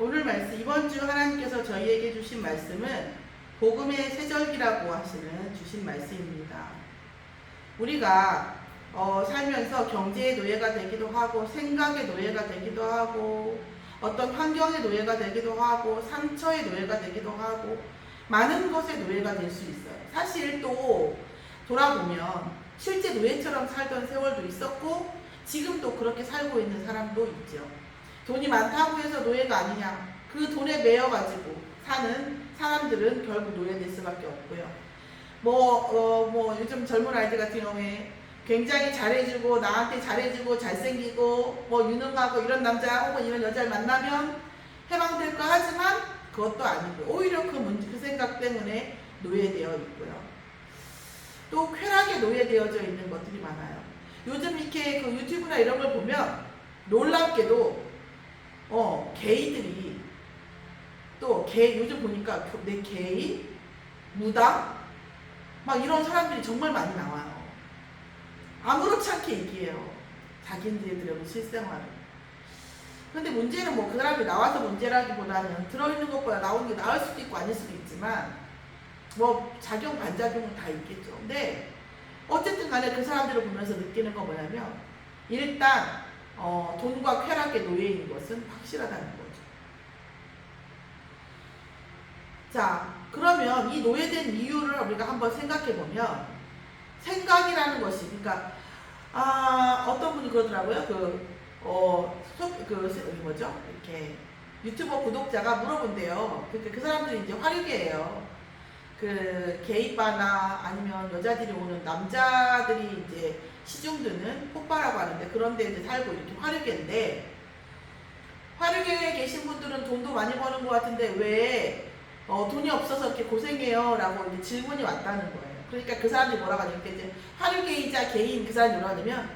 오늘 말씀, 이번 주 하나님께서 저희에게 주신 말씀은 복음의 세절기라고 주신 말씀입니다. 우리가 살면서 경제의 노예가 되기도 하고, 생각의 노예가 되기도 하고, 어떤 환경의 노예가 되기도 하고, 상처의 노예가 되기도 하고, 많은 것의 노예가 될 수 있어요. 사실 또 돌아보면 실제 노예처럼 살던 세월도 있었고, 지금도 그렇게 살고 있는 사람도 있죠. 돈이 많다고 해서 노예가 아니냐, 그 돈에 매여가지고 사는 사람들은 결국 노예될 수밖에 없고요. 요즘 젊은 아이들 같은 경우에 굉장히 잘해주고, 나한테 잘해주고, 잘생기고, 유능하고, 이런 남자 혹은 이런 여자를 만나면 해방될까 하지만 그것도 아니고, 오히려 그 생각 때문에 노예되어 있고요. 또 쾌락에 노예되어져 있는 것들이 많아요. 요즘 이렇게 그 유튜브나 이런 걸 보면 놀랍게도 게이들이 또 요즘 보니까 게이, 무당 막 이런 사람들이 정말 많이 나와요. 아무렇지 않게 얘기해요. 자기들의 실생활을. 근데 문제는 그 사람이 나와서 문제라기보다는 들어있는 것보다 나오는 게 나을 수도 있고 아닐 수도 있지만 작용 반작용은 다 있겠죠. 근데 어쨌든 간에 그 사람들을 보면서 느끼는 건 뭐냐면, 일단 돈과 쾌락의 노예인 것은 확실하다는 거죠. 자, 그러면 이 노예된 이유를 우리가 한번 생각해 보면, 생각이라는 것이, 그러니까 어떤 분이 그러더라고요. 이렇게 유튜버 구독자가 물어본대요. 그 사람들이 이제 화류계예요. 그 게이바나 아니면 여자들이 오는 남자들이 이제 시중드는 폭바라고 하는데, 그런 데 이제 살고 이렇게 화류계인데, 화류계에 계신 분들은 돈도 많이 버는 것 같은데 왜 돈이 없어서 이렇게 고생해요? 라고 이제 질문이 왔다는 거예요. 그러니까 그 사람들이 뭐라고 하냐면, 이제 화류계이자 개인 그 사람이 뭐라고 하냐면,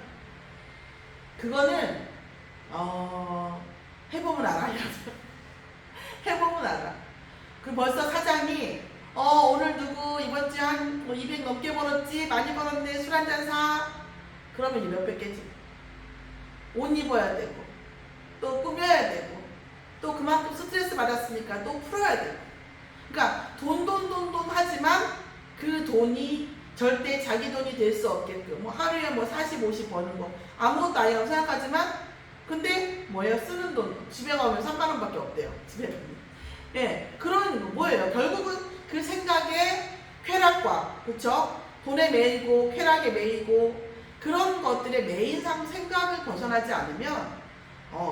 그거는 해보면 알아요. 해보면 알아. 그 벌써 사장이 오늘 누구 이번 주에 한 200 넘게 벌었지? 많이 벌었네. 술 한잔 사. 그러면 이제 몇백 개지. 옷 입어야 되고, 또 꾸며야 되고, 또 그만큼 스트레스 받았으니까 또 풀어야 되고. 그러니까 돈 하지만 그 돈이 절대 자기 돈이 될 수 없게끔, 하루에 40, 50 버는 거 아무것도 아니라고 생각하지만, 근데 쓰는 돈 집에 가면 3만 원밖에 없대요. 집에 가면. 예, 그런 거 뭐예요? 결국은 그 생각에 쾌락과, 그쵸? 돈에 매이고 쾌락에 매이고, 그런 것들에 매인 생각을 벗어나지 않으면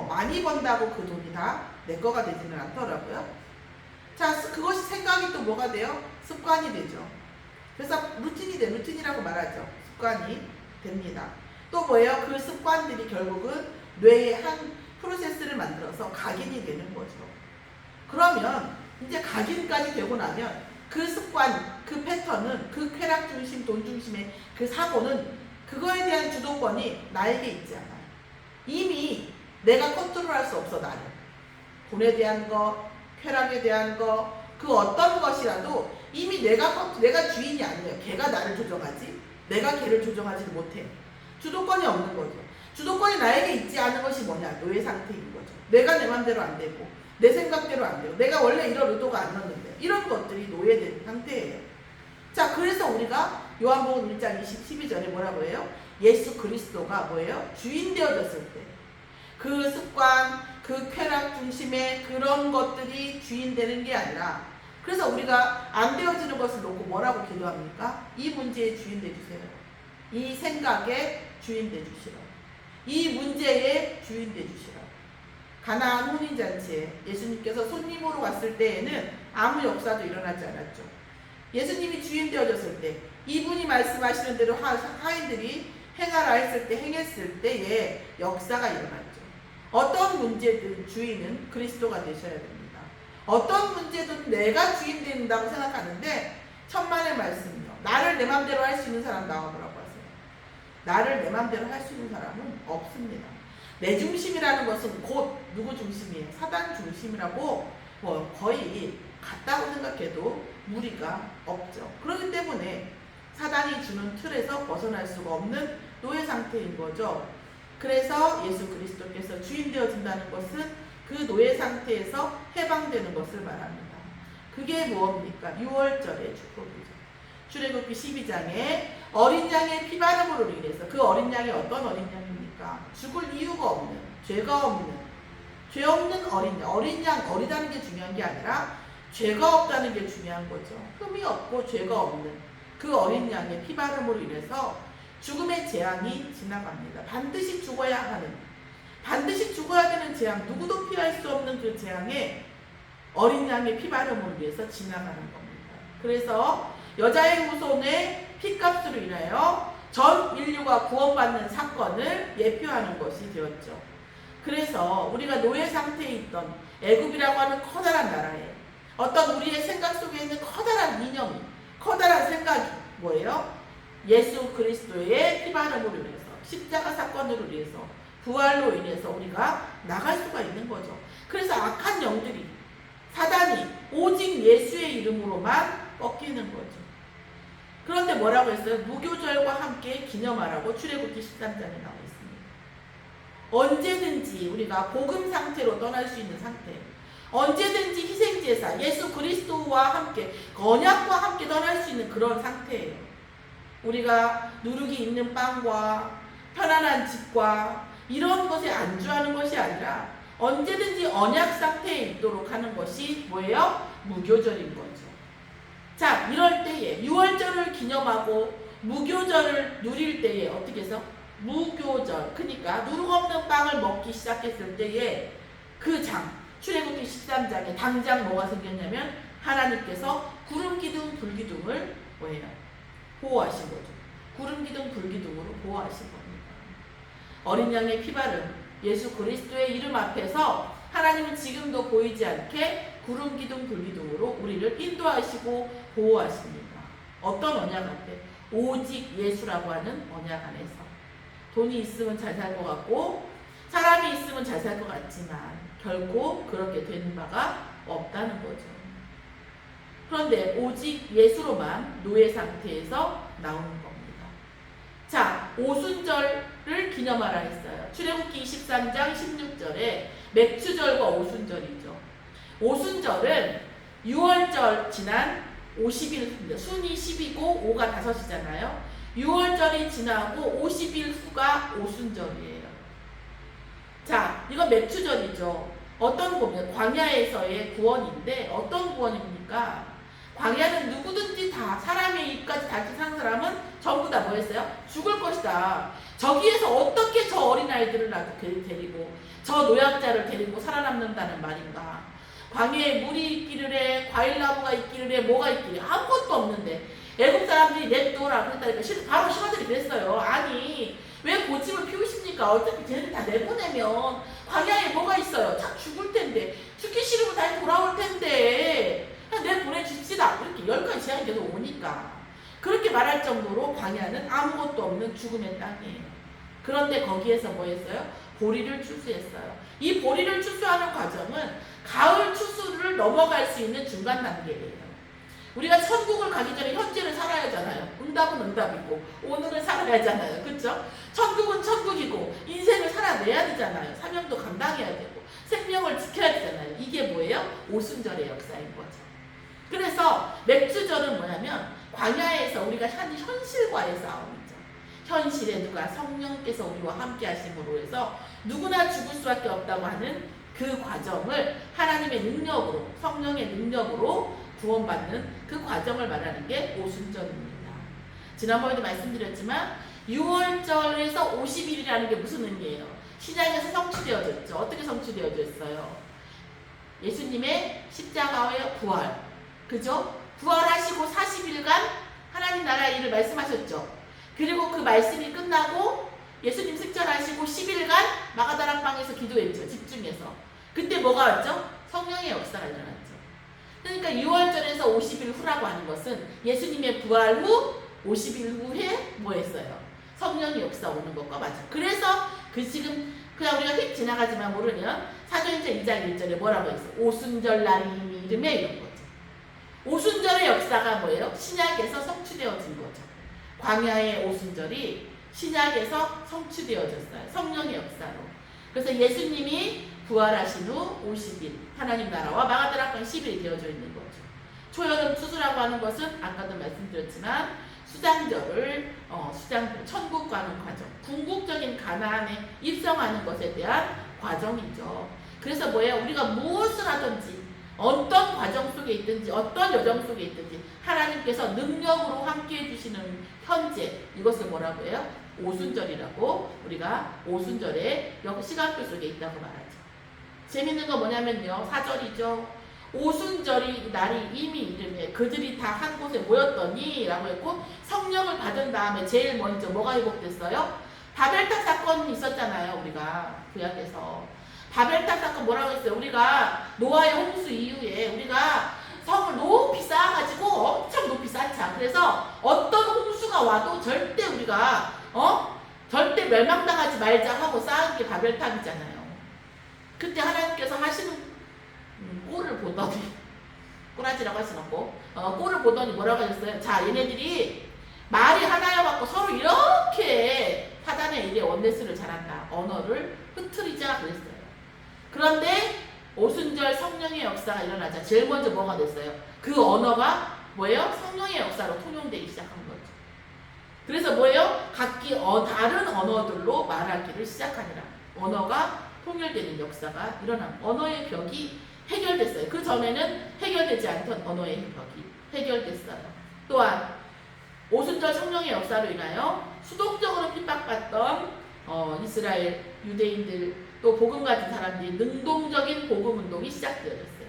많이 번다고 그 돈이 다 내 거가 되지는 않더라고요. 자, 그것이 생각이 또 뭐가 돼요? 습관이 되죠. 그래서 루틴이라고 말하죠. 습관이 됩니다. 또 뭐예요? 그 습관들이 결국은 뇌의 한 프로세스를 만들어서 각인이 되는 거죠. 그러면 이제 각인까지 되고 나면 그 습관, 그 패턴은, 그 쾌락 중심, 돈 중심의 그 사고는, 그거에 대한 주도권이 나에게 있지 않아요. 이미 내가 컨트롤할 수 없어, 나를. 돈에 대한 거, 쾌락에 대한 거, 그 어떤 것이라도 이미 내가 주인이 아니에요. 걔가 나를 조정하지, 내가 걔를 조정하지 못해. 주도권이 없는 거죠. 주도권이 나에게 있지 않은 것이 뭐냐? 노예 상태인 거죠. 내가 내 맘대로 안 되고, 내 생각대로 안 돼요. 내가 원래 이런 의도가 아니었는데, 이런 것들이 노예된 상태예요. 자, 그래서 우리가 요한복음 1장 12절에 뭐라고 해요? 예수 그리스도가 뭐예요? 주인 되어졌을 때, 그 습관, 그 쾌락 중심의 그런 것들이 주인 되는 게 아니라, 그래서 우리가 안 되어지는 것을 놓고 뭐라고 기도합니까? 이 문제의 주인 되주세요. 이 생각의 주인 되주시라. 이 문제의 주인 되주시라. 가나안 혼인잔치에 예수님께서 손님으로 갔을 때에는 아무 역사도 일어나지 않았죠. 예수님이 주인 되어졌을 때, 이분이 말씀하시는 대로 하인들이 행하라 했을 때 행했을 때에 역사가 일어났죠. 어떤 문제든 주인은 그리스도가 되셔야 됩니다. 어떤 문제든 내가 주인 된다고 생각하는데, 천만의 말씀이요. 나를 내 맘대로 할 수 있는 사람 나와보라고 하세요. 나를 내 맘대로 할 수 있는 사람은 없습니다. 내 중심이라는 것은 곧 누구 중심이에요? 사단 중심이라고 거의 같다고 생각해도 무리가 없죠. 그렇기 때문에 사단이 주는 틀에서 벗어날 수가 없는 노예 상태인 거죠. 그래서 예수 그리스도께서 주인 되어진다는 것은 그 노예 상태에서 해방되는 것을 말합니다. 그게 무엇입니까? 6월절의 축복이죠. 출애굽기 12장에 어린 양의 피바름으로 인해서, 그 어린 양이 어떤 어린 양입니까? 죽을 이유가 없는, 죄가 없는, 죄 없는 어린 양. 어린 양, 어리다는 게 중요한 게 아니라 죄가 없다는 게 중요한 거죠. 흠이 없고 죄가 없는 그 어린 양의 피바름으로 인해서 죽음의 재앙이 지나갑니다. 반드시 죽어야 하는, 반드시 죽어야 되는 재앙, 누구도 피할 수 없는 그 재앙에 어린 양의 피바름으로 위해서 지나가는 겁니다. 그래서 여자의 후손의 피값으로 인하여 전 인류가 구원받는 사건을 예표하는 것이 되었죠. 그래서 우리가 노예 상태에 있던 애굽이라고 하는 커다란 나라에 어떤 우리의 생각 속에 있는 커다란 이념이, 커다란 생각이 뭐예요? 예수 그리스도의 피바름으로 인해서, 십자가 사건으로 인해서, 부활로 인해서 우리가 나갈 수가 있는 거죠. 그래서 악한 영들이, 사단이 오직 예수의 이름으로만 꺾이는 거죠. 그런데 뭐라고 했어요? 무교절과 함께 기념하라고 출애굽기 13장에 나와 있습니다. 언제든지 우리가 복음 상태로 떠날 수 있는 상태, 언제든지 희생제사, 예수 그리스도와 함께, 언약과 함께 떠날 수 있는 그런 상태예요. 우리가 누룩이 있는 빵과 편안한 집과 이런 것에 안주하는 것이 아니라 언제든지 언약 상태에 있도록 하는 것이 뭐예요? 무교절인 거죠. 자, 이럴 때에 6월절을 기념하고 무교절을 누릴 때에 어떻게 해서? 무교절, 그러니까 누룩 없는 빵을 먹기 시작했을 때에 그 장, 출애굽기 13장에 당장 뭐가 생겼냐면 하나님께서 구름기둥 불기둥을 뭐예요? 보호하신 거죠. 구름기둥 불기둥으로 보호하신 겁니다. 어린 양의 피바름, 예수 그리스도의 이름 앞에서 하나님은 지금도 보이지 않게 구름기둥 불기둥으로 우리를 인도하시고 보호하십니다. 어떤 언약 앞에? 오직 예수라고 하는 언약 안에서. 돈이 있으면 잘 살 것 같고 사람이 있으면 잘 살 것 같지만 결코 그렇게 되는 바가 없다는 거죠. 그런데 오직 예수로만 노예 상태에서 나오는 겁니다. 자, 오순절을 기념하라 했어요. 출애굽기 23장 16절에 맥추절과 오순절이죠. 오순절은 6월절 지난 50일, 순이 10이고 5가 5이잖아요. 6월절이 지나고 50일 후가 오순절이에요. 자, 이건 맥추절이죠. 어떤 구원이에요? 광야에서의 구원인데 어떤 구원입니까? 광야는 누구든지 다, 사람의 입까지 닳게 산 사람은 전부 다 뭐 했어요? 죽을 것이다. 저기에서 어떻게 저 어린아이들을 데리고 저 노약자를 데리고 살아남는다는 말인가? 광야에 물이 있기를 해, 과일나무가 있기를 해, 뭐가 있기를 해, 아무것도 없는데 애국 사람들이 냅둬라 그랬다니까 바로 신하들이 그랬어요. 아니 왜 고집을 피우십니까? 어차피 쟤네들 다 내보내면 광야에 뭐가 있어요? 다 죽을 텐데, 죽기 싫으면 다시 돌아올 텐데 그냥 내보내줍시다. 이렇게 10가지 제안이 계속 오니까 그렇게 말할 정도로 광야는 아무것도 없는 죽음의 땅이에요. 그런데 거기에서 뭐 했어요? 보리를 추수했어요. 이 보리를 추수하는 과정은 가을 추수를 넘어갈 수 있는 중간 단계예요. 우리가 천국을 가기 전에 현재를 살아야 하잖아요. 응답은 응답이고 오늘을 살아야 하잖아요. 그렇죠? 천국은 천국이고 인생을 살아내야 되잖아요. 사명도 감당해야 되고 생명을 지켜야 되잖아요. 이게 뭐예요? 오순절의 역사인 거죠. 그래서 맥주절은 뭐냐면 광야에서 우리가 현실과의 싸움이죠. 현실에 누가 성령께서 우리와 함께 하심으로 해서 누구나 죽을 수밖에 없다고 하는 그 과정을 하나님의 능력으로, 성령의 능력으로 구원받는 그 과정을 말하는 게 오순절입니다. 지난번에도 말씀드렸지만 6월절에서 50일이라는 게 무슨 의미예요? 신약에서 성취되어졌죠. 어떻게 성취되어졌어요? 예수님의 십자가의 부활, 그죠? 부활하시고 40일간 하나님 나라의 일을 말씀하셨죠. 그리고 그 말씀이 끝나고 예수님 승천하시고 10일간 마가다락방에서 기도했죠. 집중해서. 그때 뭐가 왔죠? 성령의 역사가 일어났죠. 그러니까 6월절에서 50일 후라고 하는 것은 예수님의 부활 후 50일 후에 뭐 했어요? 성령의 역사 오는 것과 맞아요. 그래서 그 지금 그냥 우리가 휙 지나가지만 모르면 사도행전 2장 1절에 뭐라고 했어요? 오순절 날이 이름에 이런 거죠. 오순절의 역사가 뭐예요? 신약에서 성취되어진 거죠. 광야의 오순절이 신약에서 성취되어졌어요. 성령의 역사로. 그래서 예수님이 부활하신 후 50일 하나님 나라와 마가다락방 10일이 되어져 있는 거죠. 초여름 투수라고 하는 것은 아까도 말씀드렸지만 수장절을 수장절 천국 가는 과정, 궁극적인 가나안에 입성하는 것에 대한 과정이죠. 그래서 뭐예요? 우리가 무엇을 하든지 어떤 과정 속에 있든지 어떤 여정 속에 있든지 하나님께서 능력으로 함께 해주시는 현재, 이것을 뭐라고 해요? 오순절이라고 우리가 오순절의 시간표 속에 있다고 말하죠. 재밌는 건 뭐냐면요, 4절이죠. 오순절이 날이 이미 이름에 그들이 다 한 곳에 모였더니 라고 했고, 성령을 받은 다음에 제일 먼저 뭐가 회복됐어요? 바벨탑 사건이 있었잖아요. 우리가 구약에서 바벨탑 사건 뭐라고 했어요? 우리가 노아의 홍수 이후에 우리가 성을 높이 쌓아가지고 엄청 높이 쌓자. 그래서 어떤 홍수가 와도 절대 우리가 절대 멸망당하지 말자 하고 쌓은 게 바벨탑이잖아요. 그때 하나님께서 하시는 꼴을 보더니, 꼬라지라고 할 수는 없고 꼴을 보더니 뭐라고 하셨어요? 자, 얘네들이 말이 하나여갖고 서로 이렇게 사단의 일에 원네스를 잘한다. 언어를 흐트리자 그랬어요. 그런데 오순절 성령의 역사가 일어나자 제일 먼저 뭐가 됐어요? 그 언어가 뭐예요? 성령의 역사로 통용되기 시작한 거죠. 그래서 뭐예요? 각기 다른 언어들로 말하기를 시작하니라. 언어가 통일되는 역사가 일어난, 언어의 벽이 해결됐어요. 그 전에는 해결되지 않던 언어의 벽이 해결됐어요. 또한 오순절 성령의 역사로 인하여 수동적으로 핍박받던 이스라엘 유대인들, 또 복음 가진 사람들이 능동적인 복음 운동이 시작되어졌어요.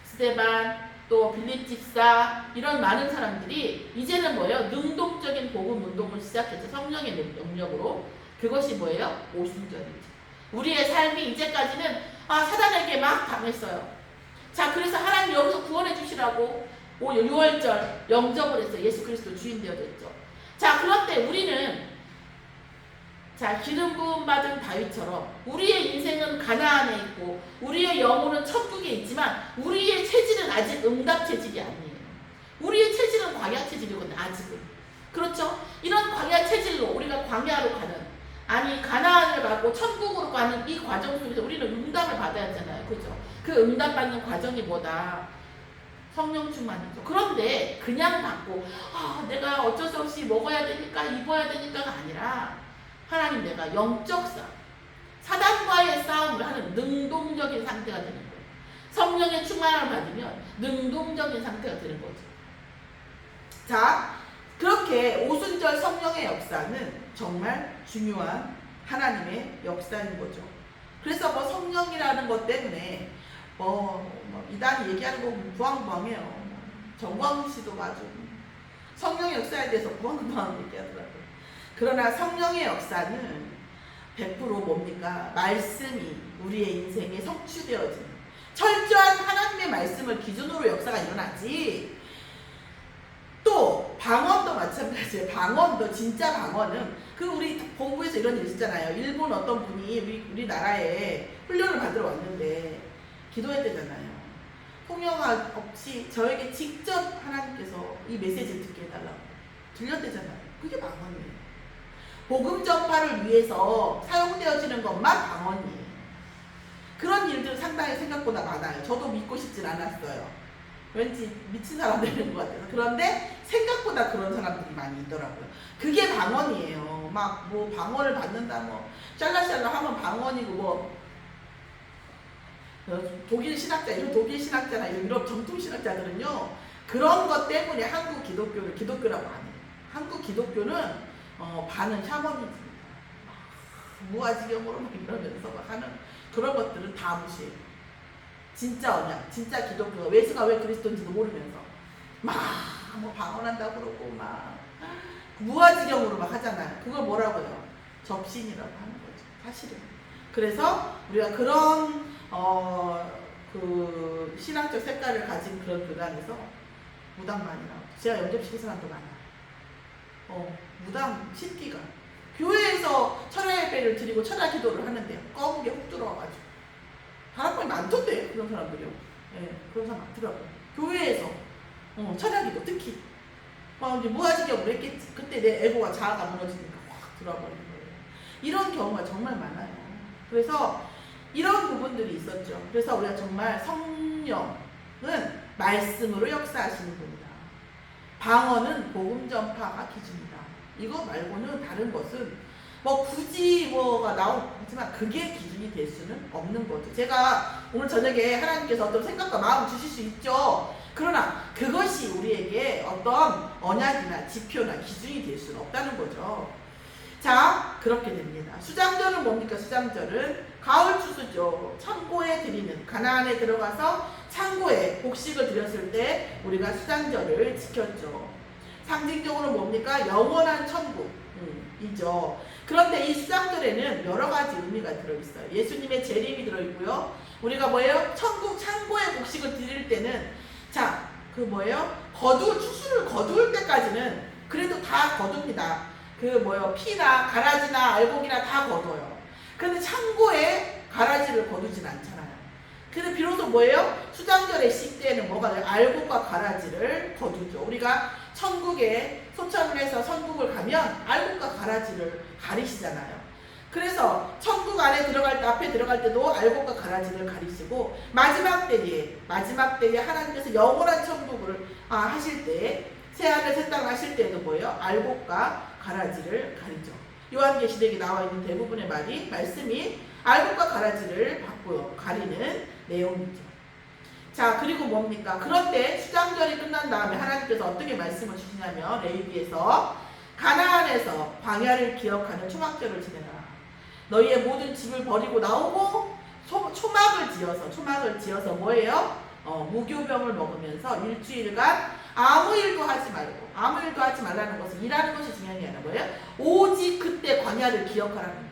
스데반, 또 빌립 집사, 이런 많은 사람들이 이제는 뭐예요? 능동적인 복음 운동을 시작했죠. 성령의 능력으로. 그것이 뭐예요? 오순절이죠. 우리의 삶이 이제까지는 사단에게 막 당했어요. 자, 그래서 하나님 여기서 구원해 주시라고 6월절 영접을 해서 예수 그리스도 주인 되어졌죠. 자, 그런데 우리는 기름 부음 받은 다윗처럼 우리의 인생은 가나안에 있고 우리의 영혼은 천국에 있지만 우리의 체질은 아직 응답 체질이 아니에요. 우리의 체질은 광야 체질이거든요. 아직은. 그렇죠? 이런 광야 체질로 우리가 광야로 가는, 아니 가나안을 받고 천국으로 가는 이 과정 속에서 우리는 응답을 받아야 하잖아요. 그죠? 그 응답받는 과정이 뭐다? 성령 충만이죠. 그런데 그냥 받고 내가 어쩔 수 없이 먹어야 되니까 입어야 되니까가 아니라 하나님, 내가 영적 싸움, 사단과의 싸움을 하는 능동적인 상태가 되는 거예요. 성령의 충만함을 받으면 능동적인 상태가 되는 거죠. 자, 그렇게 오순절 성령의 역사는 정말 중요한 하나님의 역사인 거죠. 그래서 성령이라는 것 때문에 이단이 얘기하는 거 부황부황해요. 정광훈 씨도 아주 성령의 역사에 대해서 부황부황 얘기하더라고요. 그러나 성령의 역사는 100% 뭡니까? 말씀이 우리의 인생에 성취되어지는, 철저한 하나님의 말씀을 기준으로 역사가 일어나지. 또 방언도 마찬가지예요. 방언도, 진짜 방언은 우리 공부에서 이런 일 있잖아요. 일본 어떤 분이 우리나라에 훈련을 받으러 왔는데 기도했대잖아요. 통역할 없이 저에게 직접 하나님께서 이 메시지를 듣게 해달라고 들렸대잖아요. 그게 방언이에요. 복음 전파를 위해서 사용되어지는 것만 방언이에요. 그런 일들 상당히 생각보다 많아요. 저도 믿고 싶진 않았어요. 왠지 미친 사람 되는 것 같아서. 그런데 생각보다 그런 사람들이 많이 있더라고요. 그게 방언이에요. 막 방언을 받는다, 샬라샬라 하면 방언이고, 독일 신학자, 이런 독일 신학자나 이런 유럽 정통 신학자들은요, 그런 것 때문에 한국 기독교를 기독교라고 안 해요. 한국 기독교는 반은 샤머니즘이다. 무아지경으로 이러면서 하는 그런 것들은 다 무시해요. 진짜 언약, 진짜 기독교가 예수가 왜 그리스도인지도 모르면서 방언한다고 그러고 무아지경으로 하잖아요. 그걸 뭐라고요? 접신이라고 하는 거죠. 사실은. 그래서 우리가 그런 그 신앙적 색깔을 가진 그런 교단에서 무당만이 나오죠. 제가 영접시킨 사람도 많아요. 무당 신기가 교회에서 철야 예배를 드리고 철야 기도를 하는데요. 검은 게 훅 들어와가지고 다락방이 많던데요. 그런 사람들이요. 그런 사람 많더라고요. 교회에서 철야 기도 특히 이제 무아지경으로 했겠지. 그때 내 에고가 자아가 무너지니까 확 들어와 버리는 거예요. 이런 경우가 정말 많아요. 그래서 이런 부분들이 있었죠. 그래서 우리가 정말 성령은 말씀으로 역사하시는 분이다. 방언은 복음 전파가 기준이다. 이거 말고는 다른 것은 뭐 굳이 뭐가 나오지만 그게 기준이 될 수는 없는 거죠. 제가 오늘 저녁에 하나님께서 어떤 생각과 마음 주실 수 있죠. 그러나 그것이 우리에게 어떤 언약이나 지표나 기준이 될 수는 없다는 거죠. 자, 그렇게 됩니다. 수장절은 뭡니까? 수장절은 가을 추수죠. 창고에 드리는, 가나안에 들어가서 창고에 곡식을 드렸을 때 우리가 수장절을 지켰죠. 상징적으로 뭡니까? 영원한 천국이죠. 그런데 이 수장절에는 여러 가지 의미가 들어있어요. 예수님의 재림이 들어있고요. 우리가 뭐예요? 천국 창고에 곡식을 드릴 때는 자, 그 뭐예요? 추수를 거둘 때까지는 그래도 다 거둡니다. 그 뭐예요? 피나 가라지나 알곡이나 다 거둬요. 근데 창고에 가라지를 거두진 않잖아요. 근데 비로소 뭐예요? 수장절의 시대에는 뭐가 돼요? 알곡과 가라지를 거두죠. 우리가 천국에 소천을 해서 천국을 가면 알곡과 가라지를 가리시잖아요. 그래서 천국 안에 들어갈 때, 앞에 들어갈 때도 알곡과 가라지를 가리시고 마지막 때에 하나님께서 영원한 천국을 하실 때, 새하늘 새 땅을 하실 때에도 뭐예요? 알곡과 가라지를 가리죠. 요한계시록에 나와 있는 대부분의 말씀이 알곡과 가라지를 바꾸어 가리는 내용이죠. 자, 그리고 뭡니까? 그런데 수장절이 끝난 다음에 하나님께서 어떻게 말씀을 주시냐면 레위기에서 가나안에서 광야를 기억하는 초막절을 지내라. 너희의 모든 집을 버리고 나오고 초막을 지어서 뭐예요? 무교병을 먹으면서 일주일간 아무 일도 하지 말라는 것은 일하는 것이 중요한 게 아니라 뭐예요? 오직 그때 광야를 기억하라는 거예요.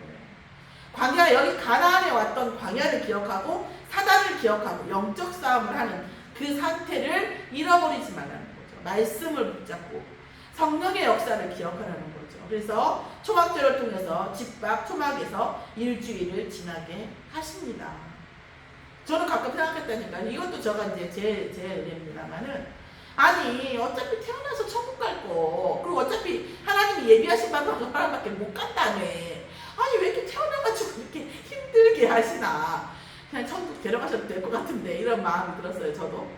광야, 여기 가나안에 왔던 광야를 기억하고 사단을 기억하고 영적 싸움을 하는 그 상태를 잃어버리지 말라는 거죠. 말씀을 붙잡고 성령의 역사를 기억하라는 거죠. 그래서 초막절을 통해서 집 밖 초막에서 일주일을 지나게 하십니다. 저는 가끔 생각했다니까요. 이것도 제가 이제 제 은혜입니다만은, 아니 어차피 태어나서 천국 갈 거, 그리고 어차피 하나님이 예비하신 사람밖에 못 간다며. 아니 왜 이렇게 태어나가지고 이렇게 힘들게 하시나. 그냥 천국 데려가셔도 될 것 같은데, 이런 마음이 들었어요. 저도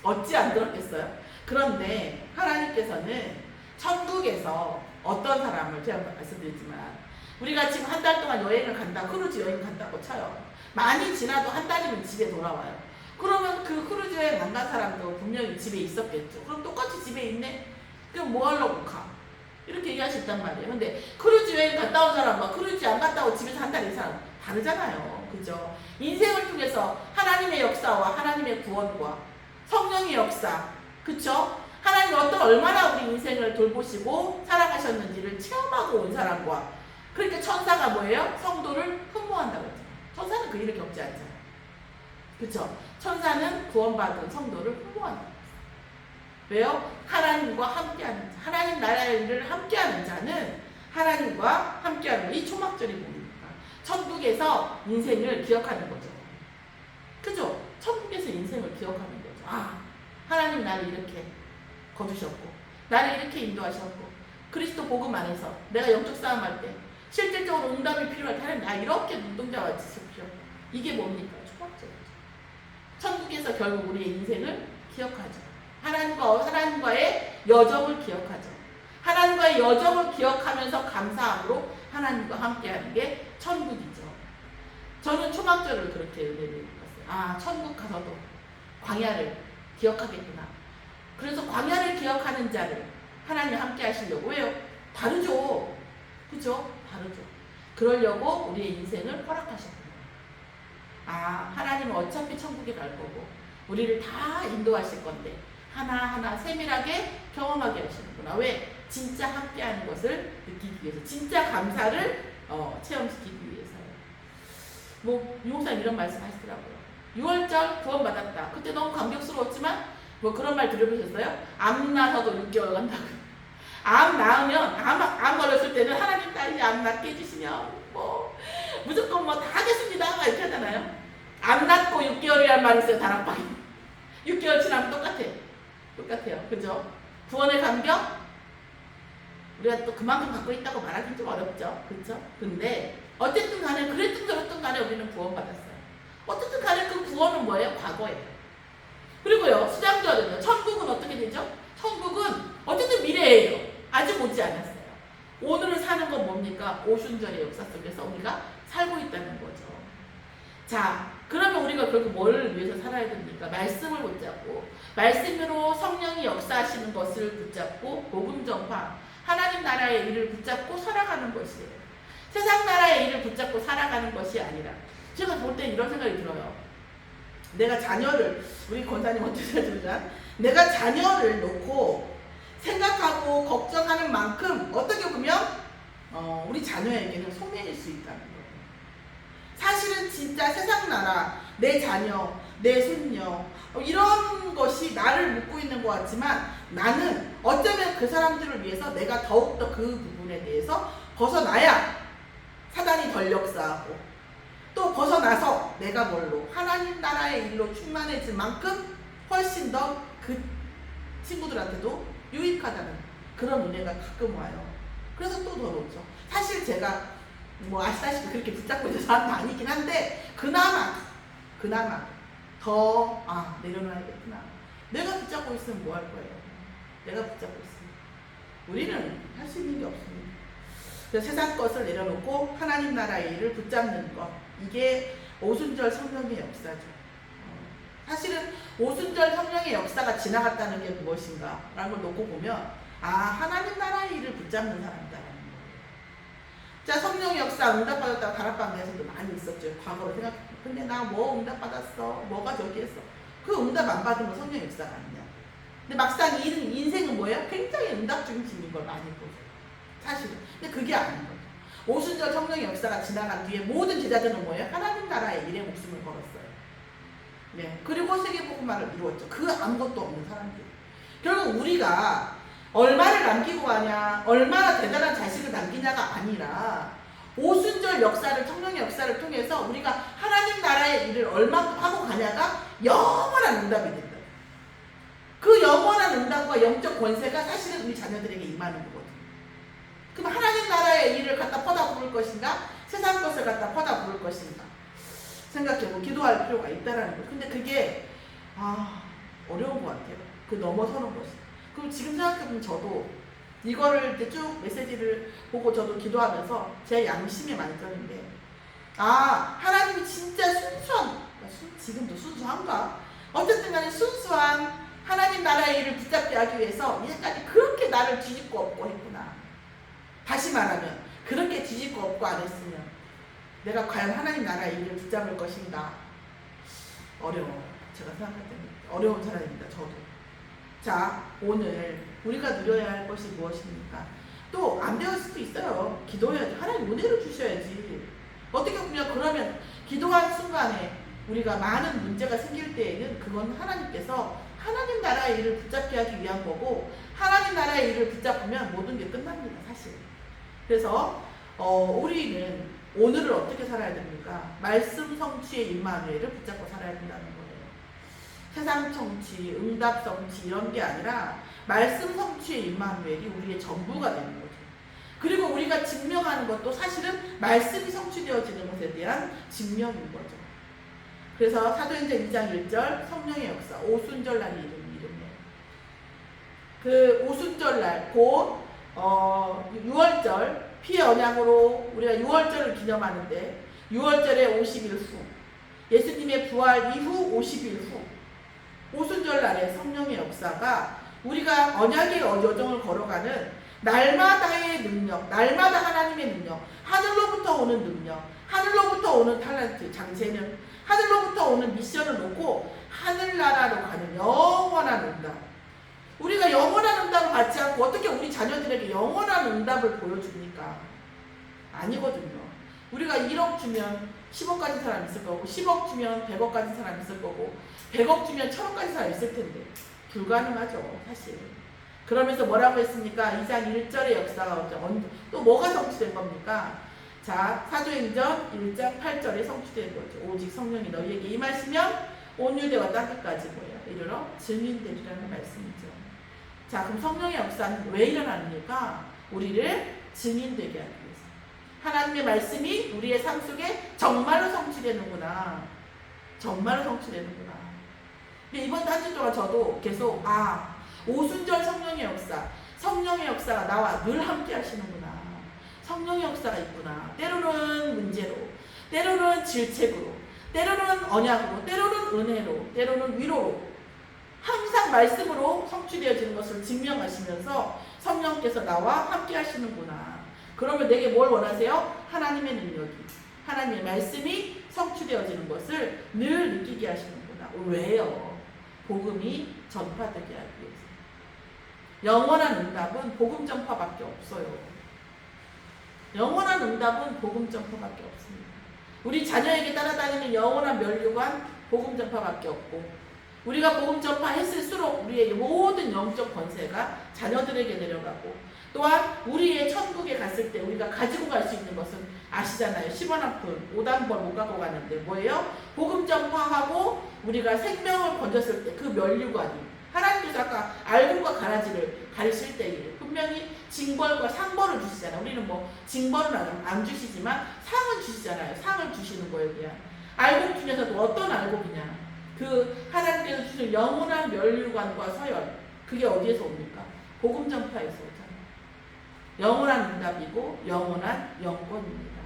어찌 안 들었겠어요. 그런데 하나님께서는 천국에서 어떤 사람을, 제가 말씀드리지만 우리가 지금 한 달 동안 여행을 간다, 크루즈 여행 간다고 쳐요. 많이 지나도 한 달이면 집에 돌아와요. 그러면 그 크루즈 여행 안 간 사람도 분명히 집에 있었겠죠. 그럼 똑같이 집에 있네? 그럼 뭐 하려고 가? 이렇게 얘기할 수 있단 말이에요. 근데 크루즈 여행 갔다 온 사람과 크루즈 안 갔다 오고 집에서 한 달인 사람 다르잖아요. 그죠? 인생을 통해서 하나님의 역사와 하나님의 구원과 성령의 역사, 그쵸? 하나님이 얼마나 우리 인생을 돌보시고 살아가셨는지를 체험하고 온 사람과, 그러니까 천사가 뭐예요? 성도를 흠모한다고 했잖아요. 천사는 그 일을 겪지 않잖아요. 그쵸? 천사는 구원받은 성도를 흠모한다. 왜요? 하나님과 함께하는 자, 하나님 나라를 함께하는 자는 하나님과 함께하는, 이 초막절이 뭡니까? 천국에서 인생을 기억하는 거죠. 그죠? 천국에서 인생을 기억하는 거죠. 하나님 나를 이렇게 거두셨고, 나를 이렇게 인도하셨고, 그리스도 복음 안에서 내가 영적 싸움할 때 실질적으로 응답이 필요할 때 하나님 나 이렇게 눈동자와 지십시오. 이게 뭡니까? 초막절이죠. 천국에서 결국 우리의 인생을 기억하죠. 하나님과의 여정을 기억하죠. 하나님과의 여정을 기억하면서 감사함으로 하나님과 함께하는 게 천국이죠. 저는 초막절을 그렇게 은혜를 받았어요. 천국 가서도 광야를 기억하겠구나. 그래서 광야를 기억하는 자를 하나님 함께 하시려고. 왜요? 다르죠. 그죠? 다르죠. 그러려고 우리의 인생을 허락하셨구나. 하나님은 어차피 천국에 갈 거고 우리를 다 인도하실 건데 하나하나 세밀하게 경험하게 하시는구나. 왜? 진짜 함께하는 것을 느끼기 위해서, 진짜 감사를 체험시키기 위해서요. 유목사님 이런 말씀 하시더라고요. 6월절 구원받았다. 그때 너무 감격스러웠지만 그런 말 들어보셨어요? 암 나서도 6개월 간다고. 암 나으면, 암 걸렸을 때는 하나님 딸이 암 낫게 해주시면 무조건 다 하겠습니다 막 이렇게 하잖아요. 암 낫고 6개월이란 말이 있어요. 다락방에 6개월 지나면 똑같아요. 그죠? 구원의 감격? 우리가 또 그만큼 갖고 있다고 말하기는 좀 어렵죠. 그렇죠? 근데 어쨌든 간에 그랬든 저랬든 간에 우리는 구원받았어요. 어쨌든 간에 그 구원은 뭐예요? 과거예요. 그리고요, 수장절은요, 천국은 어떻게 되죠? 천국은 어쨌든 미래예요. 아직 오지 않았어요. 오늘을 사는 건 뭡니까? 오순절의 역사 속에서 우리가 살고 있다는 거죠. 자, 그러면 우리가 결국 뭘 위해서 살아야 됩니까? 말씀을 붙잡고, 말씀으로 성령이 역사하시는 것을 붙잡고, 복음 전파, 하나님 나라의 일을 붙잡고 살아가는 것이에요. 세상 나라의 일을 붙잡고 살아가는 것이 아니라, 제가 볼 때 이런 생각이 들어요. 내가 자녀를, 우리 권사님 어떻게 하시냐? 내가 자녀를 놓고 생각하고 걱정하는 만큼 어떻게 보면 우리 자녀에게는 소멸일 수 있다는 거예요. 사실은 진짜 세상 나라, 내 자녀, 내 손녀 이런 것이 나를 묻고 있는 것 같지만 나는 어쩌면 그 사람들을 위해서 내가 더욱더 그 부분에 대해서 벗어나야 사단이 덜 역사하고 또 벗어나서 내가 뭘로 하나님 나라의 일로 충만해질 만큼 훨씬 더 그 친구들한테도 유익하다는 그런 은혜가 가끔 와요. 그래서 또 더러우죠. 사실 제가 뭐 아시다시피 그렇게 붙잡고 있는 사람도 아니긴 한데 그나마 더 내려놔야겠구나. 내가 붙잡고 있으면 뭐 할 거예요? 내가 붙잡고 있으면 우리는 할 수 있는 게 없습니다. 그래서 세상 것을 내려놓고 하나님 나라의 일을 붙잡는 것, 이게 오순절 성령의 역사죠. 사실은 오순절 성령의 역사가 지나갔다는 게 무엇인가 라는 걸 놓고 보면 하나님 나라의 일을 붙잡는 사람이다라는 거예요. 자, 성령의 역사 응답받았다가 다락방에서도 많이 있었죠. 과거로 생각해. 근데 나 뭐 응답받았어? 뭐가 저기 했어? 그 응답 안 받은 건 성령의 역사가 아니냐. 근데 막상 인생은 뭐예요? 굉장히 응답 중심인 걸 많이 보죠. 사실은. 근데 그게 아닌 거죠. 오순절 성령의 역사가 지나간 뒤에 모든 제자들은 뭐예요? 하나님 나라의 일에 목숨을 걸었어요. 네. 그리고 세계복음화를 이루었죠. 그 아무것도 없는 사람들. 결국 우리가 얼마를 남기고 가냐, 얼마나 대단한 자식을 남기냐가 아니라 오순절 역사를, 성령의 역사를 통해서 우리가 하나님 나라의 일을 얼마큼 하고 가냐가 영원한 응답이 된다. 그 영원한 응답과 영적 권세가 사실은 우리 자녀들에게 임하는 거거든요. 그럼 하나님 나라의 일을 갖다 퍼다 부을 것인가? 세상 것을 갖다 퍼다 부을 것인가? 생각해보고 기도할 필요가 있다라는 거예요. 근데 그게 어려운 것 같아요. 그 넘어서는 것이. 그럼 지금 생각해보면 저도 이거를 이제 쭉 메시지를 보고 저도 기도하면서 제 양심의 만점인데 하나님이 진짜 순수한, 지금도 순수한가? 어쨌든 간에 순수한 하나님 나라의 일을 붙잡게 하기 위해서 이제까지 그렇게 나를 뒤집고 엎고 했구나. 다시 말하면 그렇게 뒤집고 엎고 안 했으면 내가 과연 하나님 나라의 일을 붙잡을 것인가? 어려워. 제가 생각할 때는 어려운 사람입니다. 저도. 자, 오늘 우리가 누려야 할 것이 무엇입니까? 또 안 배울 수도 있어요. 기도해야지. 하나님 은혜를 주셔야지. 어떻게 보면 그러면 기도한 순간에 우리가 많은 문제가 생길 때에는 그건 하나님께서 하나님 나라의 일을 붙잡게 하기 위한 거고 하나님 나라의 일을 붙잡으면 모든 게 끝납니다. 사실. 그래서 우리는 오늘을 어떻게 살아야 됩니까? 말씀 성취의 임마누엘을 붙잡고 살아야 된다는 거예요. 세상 성취, 응답 성취 이런 게 아니라 말씀 성취의 임마누엘이 우리의 전부가 되는 거죠. 그리고 우리가 증명하는 것도 사실은 말씀이 성취되어지는 것에 대한 증명인 거죠. 그래서 사도행전 2장 1절 성령의 역사, 오순절날이 이름이에요. 그 오순절날 곧 6월절 피의 언약으로 우리가 6월절을 기념하는데 6월절에 50일 후 예수님의 부활 이후 50일 후 오순절날의 성령의 역사가 우리가 언약의 여정을 걸어가는 날마다의 능력, 날마다 하나님의 능력, 하늘로부터 오는 능력, 하늘로부터 오는 탤런트, 장세는 하늘로부터 오는 미션을 놓고 하늘나라로 가는 영원한 응답. 우리가 영원한 응답을 받지 않고 어떻게 우리 자녀들에게 영원한 응답을 보여줍니까? 아니거든요. 우리가 1억 주면 10억 가진 사람 있을 거고 10억 주면 100억 가진 사람 있을 거고 100억 주면 1000억 가진 사람 있을 텐데 불가능하죠. 사실. 그러면서 뭐라고 했습니까? 2장 1절의 역사가 또 뭐가 성취된 겁니까? 자, 사도행전 1장 8절에 성취된 거죠. 오직 성령이 너희에게 임하시면 온 유대와 땅끝까지 뭐예요? 이르러 증인되리라는 말씀이죠. 자, 그럼 성령의 역사는 왜 일어납니까? 우리를 증인되게 하기 위해서. 하나님의 말씀이 우리의 삶 속에 정말로 성취되는구나. 정말로 성취되는구나. 근데 이번 한 주 동안 저도 계속 오순절 성령의 역사, 성령의 역사가 나와 늘 함께 하시는구나. 성령의 역사가 있구나. 때로는 문제로, 때로는 질책으로, 때로는 언약으로, 때로는 은혜로, 때로는 위로로 항상 말씀으로 성취되어지는 것을 증명하시면서 성령께서 나와 함께 하시는구나. 그러면 내게 뭘 원하세요? 하나님의 능력이, 하나님의 말씀이 성취되어지는 것을 늘 느끼게 하시는구나. 왜요? 복음이 전파되게 하기 위해서. 영원한 응답은 복음 전파밖에 없어요. 영원한 응답은 복음 전파밖에 없습니다. 우리 자녀에게 따라다니는 영원한 면류관 복음 전파밖에 없고, 우리가 복음 전파했을수록 우리의 모든 영적 권세가 자녀들에게 내려가고, 또한 우리의 천국에 갔을 때 우리가 가지고 갈 수 있는 것은 아시잖아요. 10원 한 푼, 5단벌 못 갖고 가는데 뭐예요? 복음 전파하고 우리가 생명을 건졌을 때 그 면류관이, 하나님께서 아까 알곡과 가라지를 가리실 때 분명히 징벌과 상벌을 주시잖아요. 우리는 뭐 징벌은 안 주시지만 상은 주시잖아요. 상을 주시는 거에 대한. 알곡 중에서도 어떤 알곡이냐? 그 하나님께서 주신 영원한 면류관과 서열, 그게 어디에서 옵니까? 복음 전파에서 오잖아요. 영원한 응답이고 영원한 영권입니다.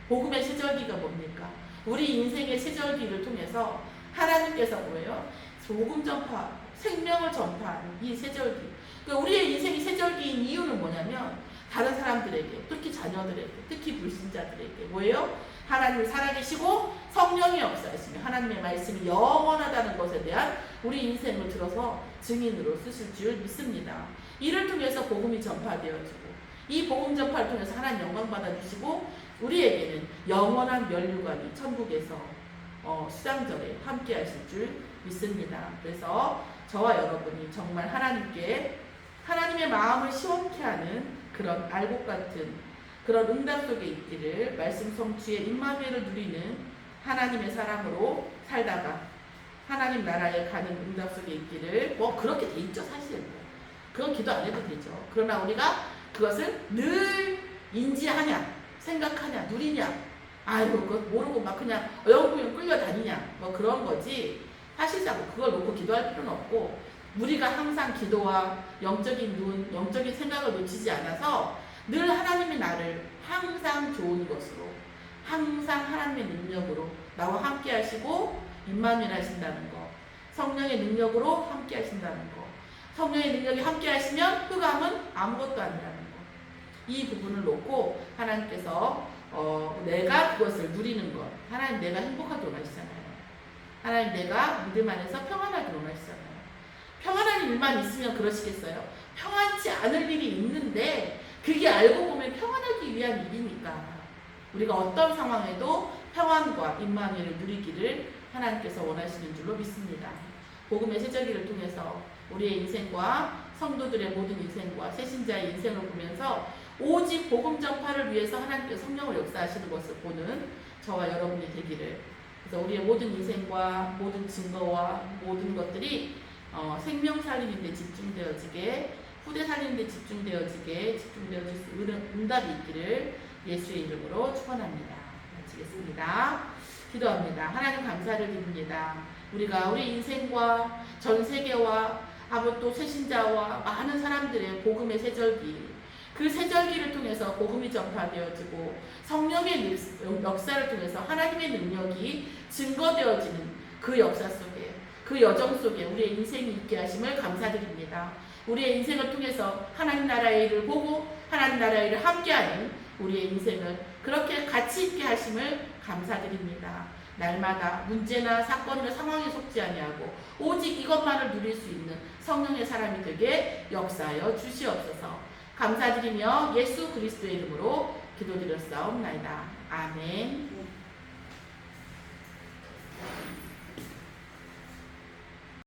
복음의 세절기가 뭡니까? 우리 인생의 세절기를 통해서 하나님께서 뭐예요? 복음 전파, 생명을 전파하는 이 세절기. 그러니까 우리의 인생이 세절기인 이유는 뭐냐면, 다른 사람들에게, 특히 자녀들에게, 특히 불신자들에게 뭐예요? 하나님이 살아계시고 성령이 역사하시며 하나님의 말씀이 영원하다는 것에 대한 우리 인생을 들어서 증인으로 쓰실 줄 믿습니다. 이를 통해서 복음이 전파되어지고, 이 복음 전파를 통해서 하나님 영광 받아주시고, 우리에게는 영원한 면류관이 천국에서 수장절에 함께 하실 줄 믿습니다. 그래서 저와 여러분이 정말 하나님께, 하나님의 마음을 시원케 하는 그런 알곡 같은 그런 응답 속에 있기를, 말씀 성취의 임마누엘을 누리는 하나님의 사람으로 살다가 하나님 나라에 가는 응답 속에 있기를, 뭐 그렇게 돼 있죠 사실. 그건 기도 안 해도 되죠. 그러나 우리가 그것을 늘 인지하냐, 생각하냐, 누리냐, 아이고 그거 모르고 막 그냥 어영부영 끌려다니냐, 뭐 그런 거지. 사실상 그걸 놓고 기도할 필요는 없고, 우리가 항상 기도와 영적인 눈, 영적인 생각을 놓치지 않아서 늘 하나님이 나를 항상 좋은 것으로, 항상 하나님의 능력으로 나와 함께 하시고 임마누엘 하신다는 것, 성령의 능력으로 함께 하신다는 것, 성령의 능력이 함께 하시면 흑암은 아무것도 아니라는 것, 이 부분을 놓고 하나님께서 내가 그것을 누리는 것, 하나님 내가 행복하게 원하시잖아요. 하나님 내가 믿음 안에서 평안하게 원하시잖아요. 평안한 일만 있으면 그러시겠어요? 평안치 않을 일이 있는데 그게 알고 보면 평안하기 위한 일이니까 우리가 어떤 상황에도 평안과 임마누엘을 누리기를 하나님께서 원하시는 줄로 믿습니다. 복음의 세절기를 통해서 우리의 인생과 성도들의 모든 인생과 새신자의 인생을 보면서 오직 복음 전파를 위해서 하나님께서 성령을 역사하시는 것을 보는 저와 여러분이 되기를, 그래서 우리의 모든 인생과 모든 증거와 모든 것들이 생명 살리는 데 집중되어지게, 후대 살리는 데 집중되어질 수 있는 응답이 있기를 예수의 이름으로 축원합니다. 마치겠습니다. 기도합니다. 하나님 감사를 드립니다. 우리가 우리 인생과 전 세계와 또 새신자와 많은 사람들의 복음의 세절기, 그 세절기를 통해서 복음이 전파되어지고 성령의 역사를 통해서 하나님의 능력이 증거되어지는 그 역사 속에, 그 여정 속에 우리의 인생이 있게 하심을 감사드립니다. 우리의 인생을 통해서 하나님 나라의 일을 보고 하나님 나라의 일을 함께하는 우리의 인생을 그렇게 가치 있게 하심을 감사드립니다. 날마다 문제나 사건이나 상황에 속지 아니하고 오직 이것만을 누릴 수 있는 성령의 사람이 되게 역사하여 주시옵소서. 감사드리며 예수 그리스도의 이름으로 기도드렸사옵나이다. 아멘.